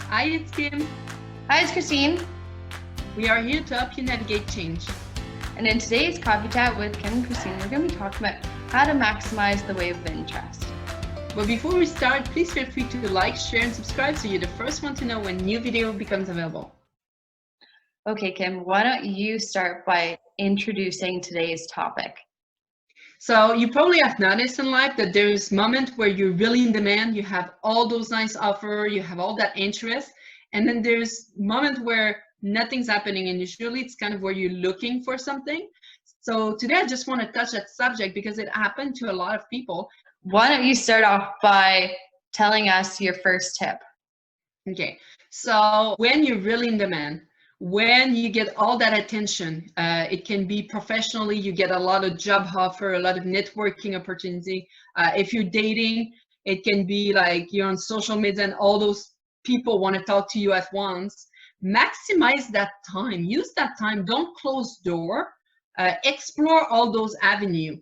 Hi, it's Kim. Hi, it's Kristine, We are here to help you navigate change. and in today's Coffee Chat with Kim and Kristine, we're going to be talking about how to maximize the wave of interest. But before we start, please feel free to like, share, and subscribe so you're the first one to know when new video becomes available. Okay, Kim, why don't you start by introducing today's topic? So you probably have noticed in life that there's moments where you're really in demand, you have all those nice offers, you have all that interest, and then there's moments where nothing's happening, and usually it's kind of where you're looking for something. So today I just want to touch that subject because it happened to a lot of people. Why don't you start off by telling us your first tip? Okay, so when you're really in demand, when you get all that attention, it can be professionally, you get a lot of job offer, a lot of networking opportunity. If you're dating, it can be like you're on social media and all those people want to talk to you at once. Maximize that time, use that time, don't close door, explore all those avenues.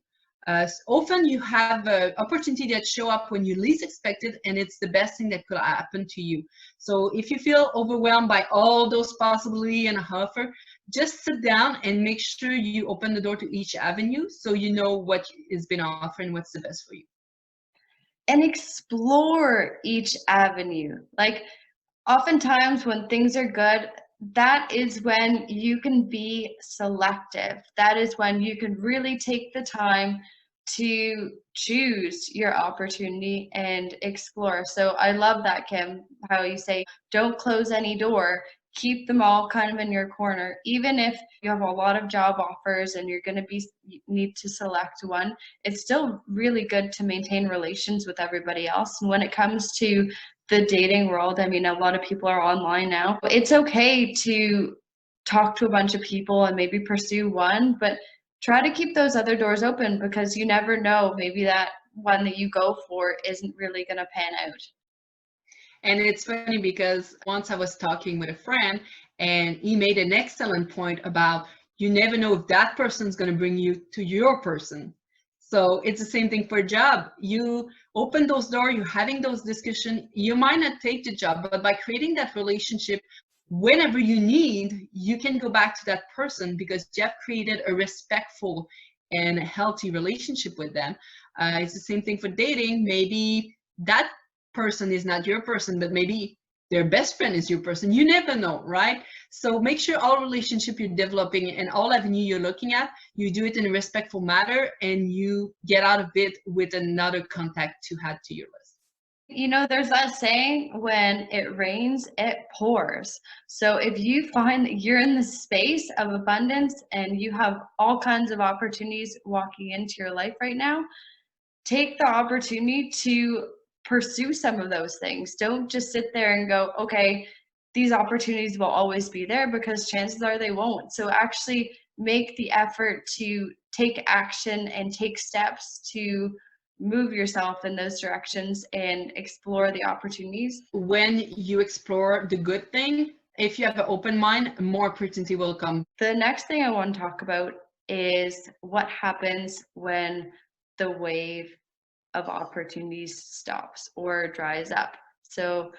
Often you have an opportunity that show up when you least expect it, and it's the best thing that could happen to you. So if you feel overwhelmed by all those possibilities and offer, just sit down and make sure you open the door to each avenue so you know what is being offered and what's the best for you. And explore each avenue. Like, oftentimes when things are good, that is when you can be selective. That is when you can really take the time to choose your opportunity and explore. So I love that, Kim, how you say don't close any door. Keep them all kind of in your corner. Even if you have a lot of job offers and you're going to be need to select one, it's still really good to maintain relations with everybody else. And when it comes to the dating world, I mean, a lot of people are online now. It's okay to talk to a bunch of people and maybe pursue one, but try to keep those other doors open because you never know. Maybe that one that you go for isn't really going to pan out. And it's funny because once I was talking with a friend and he made an excellent point about you never know if that person's going to bring you to your person. So it's the same thing for a job. You open those doors, you're having those discussions. You might not take the job, but by creating that relationship, whenever you need, you can go back to that person because you have created a respectful and healthy relationship with them. It's the same thing for dating. Maybe that person is not your person, but maybe their best friend is your person. You never know, right? So make sure all relationship you're developing and all avenue you're looking at, you do it in a respectful manner and you get out of it with another contact to add to your list. You know, there's that saying, when it rains, it pours. So if you find that you're in the space of abundance and you have all kinds of opportunities walking into your life right now, take the opportunity to pursue some of those things. Don't just sit there and go, okay, these opportunities will always be there, because chances are they won't. So actually make the effort to take action and take steps to move yourself in those directions and explore the opportunities. When you explore the good thing, if you have an open mind, more opportunity will come. The next thing I want to talk about is what happens when the wave of opportunities stops or dries up. So,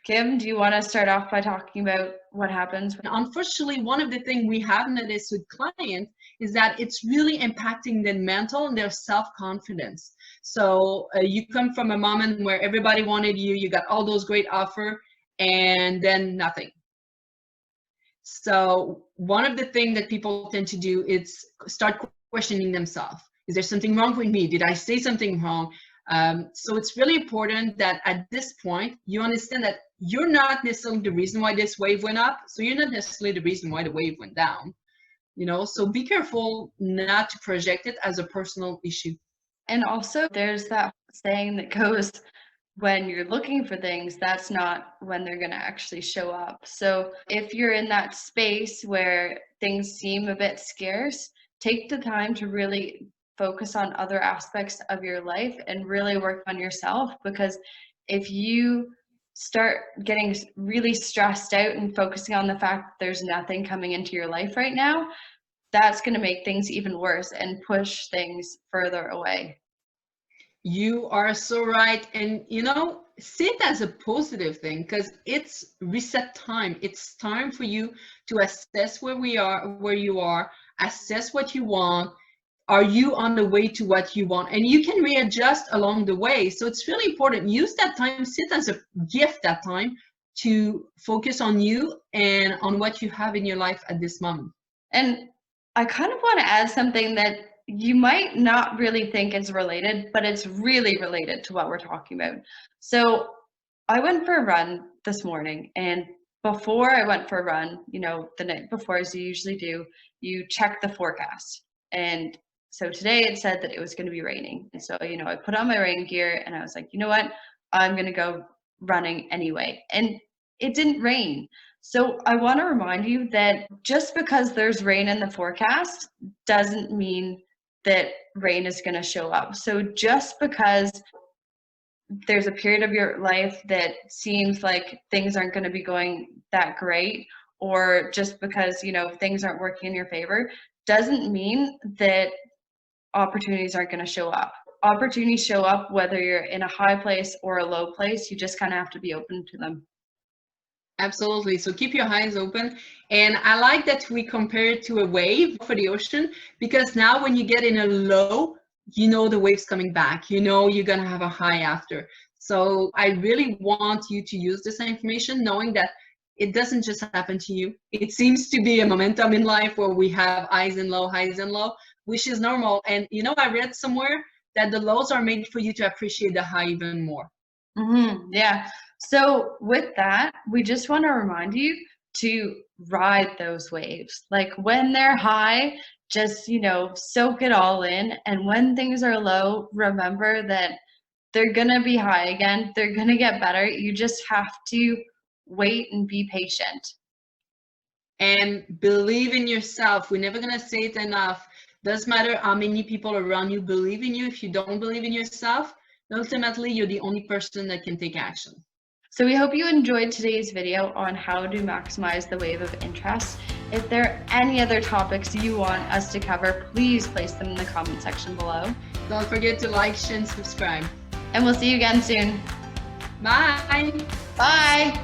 Kim, do you want to start off by talking about what happens? Unfortunately, one of the things we have noticed with clients is that it's really impacting their mental and their self-confidence. So you come from a moment where everybody wanted you, you got all those great offers, and then nothing. So one of the things that people tend to do is start questioning themselves. Is there something wrong with me? Did I say something wrong? So it's really important that at this point, you understand that you're not necessarily the reason why this wave went up. So you're not necessarily the reason why the wave went down. You know, so be careful not to project it as a personal issue. And also, there's that saying that goes, when you're looking for things, that's not when they're going to actually show up. So if you're in that space where things seem a bit scarce, take the time to really focus on other aspects of your life and really work on yourself. Because if you start getting really stressed out and focusing on the fact that there's nothing coming into your life right now, that's going to make things even worse and push things further away. You are so right. And you know, see it as a positive thing, because it's reset time. It's time for you to assess where you are, assess what you want. Are you on the way to what you want? And you can readjust along the way. So it's really important. Use that time, sit as a gift that time to focus on you and on what you have in your life at this moment. And I kind of want to add something that you might not really think is related, but it's really related to what we're talking about. So I went for a run this morning, and before I went for a run, the night before, as you usually do, you check the forecast. And so today it said that it was going to be raining. And so, I put on my rain gear and I was like, you know what? I'm going to go running anyway. And it didn't rain. So I want to remind you that just because there's rain in the forecast doesn't mean that rain is going to show up. So just because there's a period of your life that seems like things aren't going to be going that great, or just because, things aren't working in your favor, doesn't mean that opportunities aren't going to show up. Opportunities show up whether you're in a high place or a low place. You just kind of have to be open to them. Absolutely. So keep your eyes open. And I like that we compare it to a wave for the ocean, because now when you get in a low, the wave's coming back. You're going to have a high after. So I really want you to use this information knowing that it doesn't just happen to you. It seems to be a momentum in life where we have highs and low, which is normal. And I read somewhere that the lows are made for you to appreciate the high even more. Yeah. So with that, we just want to remind you to ride those waves. Like when they're high, just, soak it all in. And when things are low, remember that they're going to be high again. They're going to get better. You just have to wait and be patient. And believe in yourself. We're never going to say it enough. Doesn't matter how many people around you believe in you. If you don't believe in yourself, ultimately, you're the only person that can take action. So we hope you enjoyed today's video on how to maximize the wave of interest. If there are any other topics you want us to cover, please place them in the comment section below. Don't forget to like, share, and subscribe. And we'll see you again soon. Bye. Bye.